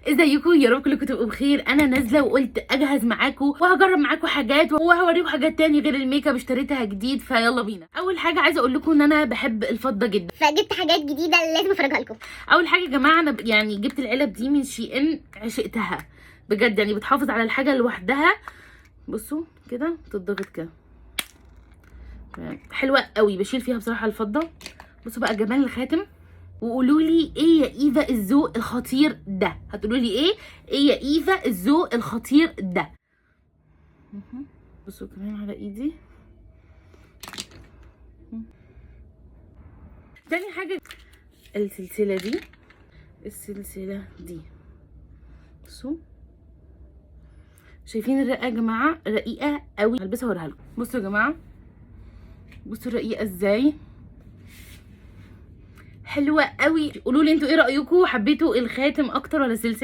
ازيكم؟ يا رب كلكم تبقوا بخير. انا نازله وقلت اجهز معاكم وهجرب معاكم حاجات وهوريكم حاجات تاني غير الميك اب اشتريتها جديد، فيلا بينا. اول حاجه عايزه اقول لكم ان انا بحب الفضه جدا، فجبت حاجات جديده لازم افرجها لكم. اول حاجه يا جماعه انا يعني جبت العلب دي من شي ان، عشقتها بجد، يعني بتحافظ على الحاجه لوحدها. بصوا كده بتضغط كده، حلوه قوي، بشيل فيها بصراحه الفضه. بصوا بقى جمال الخاتم، وقولوا لي ايه يا ايفا الذوق الخطير ده؟ هتقولوا لي ايه يا ايفا الذوق الخطير ده؟ بصوا كمان على ايدي. تاني حاجه السلسله دي، بصوا شايفين الرقه يا جماعه؟ رقيقه قوي، هلبسها واوريها لكم. بصوا يا جماعه، بصوا رقيقه ازاي، حلوه قوي. قولوا لي انتوا ايه رايكم، حبيتوا الخاتم اكتر ولا السلسله؟